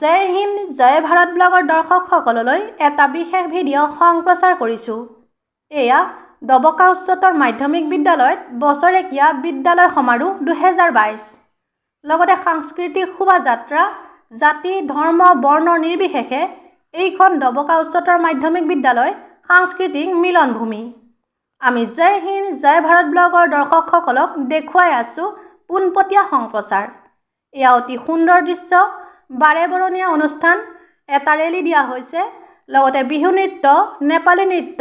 জয় হিন্দ জয় ভাৰত ব্লগৰ দৰ্শকসকললৈ এটা বিশেষ ভিডিঅ' সম্প্ৰচাৰ কৰিছোঁ। এয়া দবকা উচ্চতৰ মাধ্যমিক বিদ্যালয়ত বছৰেকীয়া বিদ্যালয় সমাৰোহ 2022 লগতে সাংস্কৃতিক শোভাযাত্ৰা জাতি ধৰ্ম বৰ্ণ নিৰ্বিশেষে এইখন দবকা উচ্চতৰ মাধ্যমিক বিদ্যালয় সাংস্কৃতিক মিলনভূমি। আমি জয় হিন্দ জয় ভাৰত ব্লগৰ দৰ্শকসকলক দেখুৱাই আছোঁ পোনপটীয়া সম্প্ৰচাৰ। এয়া অতি সুন্দৰ দৃশ্য। বাৰে বৰণীয়া অনুষ্ঠান এটা ৰেলী দিয়া হৈছে। লগতে বিহু নৃত্য নেপালী নৃত্য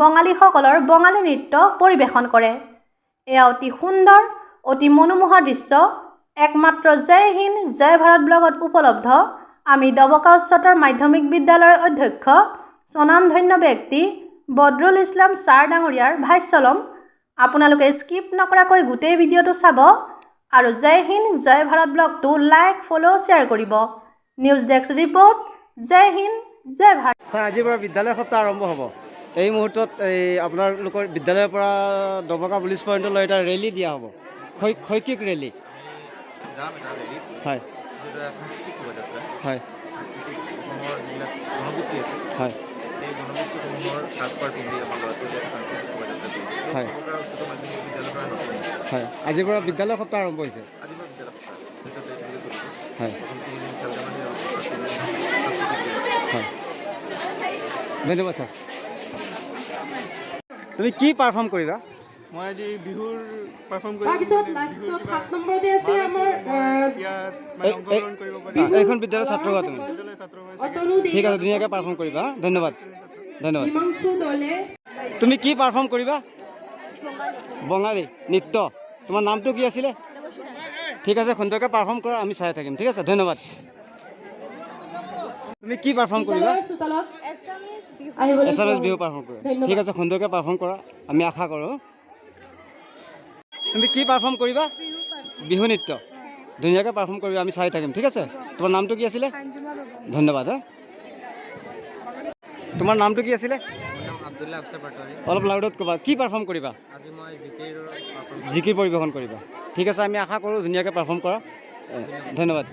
বঙালীসকলৰ বঙালী নৃত্য পৰিৱেশন কৰে। এয়া অতি সুন্দৰ অতি মনোমোহা দৃশ্য একমাত্ৰ জয় হিন্দ জয় ভাৰত ব্লগত উপলব্ধ। আমি দবকা উচ্চতৰ মাধ্যমিক বিদ্যালয়ৰ অধ্যক্ষ স্বনামধন্য ব্যক্তি বদৰুল ইছলাম ছাৰ ডাঙৰীয়াৰ ভাষ্য ল'ম। আপোনালোকে স্কিপ নকৰাকৈ গোটেই ভিডিঅ'টো চাব আৰু জয় হিন্দ জয় ভাৰত ব্লগটো লাইক ফ'ল' শ্বেয়াৰ কৰিব। নিউজ ডেস্ক ৰিপৰ্ট জয় হিন্দ জয় ভাৰত। ছাৰ আজিৰ পৰা বিদ্যালয় সপ্তাহ আৰম্ভ হ'ব। এই মুহূৰ্তত আপোনালোকৰ বিদ্যালয়ৰ পৰা দবকা পুলিচ পইণ্টলৈ এটা ৰেলী দিয়া হ'ব, শৈক্ষিক ৰেলী। হয় হয় জনগোষ্ঠী আছে হয় এই জনগোষ্ঠীসমূহৰ সাজপাৰ পিন্ধি আমাৰ ল'ৰা ছোৱালীয়ে সাংস্কৃতিক শোভাযাত্ৰা কৰিব। হয় উচ্চতৰ মাধ্যমিক বিদ্যালয়ৰ পৰা নতুন হয় আজিৰ পৰা বিদ্যালয় সপ্তাহ আৰম্ভ হৈছে। আজিৰ পৰা বিদ্যালয় সপ্তাহ 14 তাৰিখলৈকে চলিছে। হয় প্ৰথম 3 দিন খেল ধেমালি আৰু পাঁচ দিন সাংস্কৃতিক হয় ধন্যবাদ ছাৰ। তুমি কি পাৰফৰ্ম কৰিবা? মই আজি বিহুৰ পাৰফৰ্ম কৰিম। তাৰপিছত লাষ্টত 7 নম্বৰতে আছে আমাৰ ইয়াত মানে অংশগ্ৰহণ কৰিব পাৰি। এইখন বিদ্যালয়ৰ ছাত্ৰ হোৱা তুমি? বিদ্যালয়ৰ ছাত্ৰ হৈ অতনু দে ঠিক আছে, ধুনীয়াকৈ পাৰফৰ্ম কৰিবা। ধন্যবাদ ধন্যবাদ। হিমাংশু দলে তুমি কি পাৰফৰ্ম কৰিবা? বঙালী নৃত্য। তোমাৰ নামটো কি আছিলে? ঠিক আছে, সুন্দৰকৈ পাৰফৰ্ম কৰা, আমি চাই থাকিম। ঠিক আছে, ধন্যবাদ। তুমি কি পাৰফৰ্ম কৰিবা? বিদ্যালয়ৰ চোতালত আহিবলৈ এছামিজ বিহু পাৰফৰ্ম কৰা। ধন্যবাদ। ঠিক আছে, সুন্দৰকৈ পাৰফৰ্ম কৰা, আমি আশা কৰোঁ। তুমি কি পাৰফৰ্ম কৰিবা? বিহু নৃত্য। ধুনীয়াকৈ পাৰফৰ্ম কৰিবা, আমি চাই থাকিম। ঠিক আছে, তোমাৰ নামটো কি আছিলে? ধন্যবাদ। তোমাৰ নামটো কি আছিলে? আব্দুল্লাহ আফছাৰ পাটোৱাৰী। অলপ লাউডত ক'বা, কি পাৰফৰ্ম কৰিবা? আজি মই জিকিৰ জিকিৰ পৰিৱেশন কৰিবা। ঠিক আছে, আমি আশা কৰোঁ ধুনীয়াকৈ পাৰফৰ্ম কৰা। ধন্যবাদ।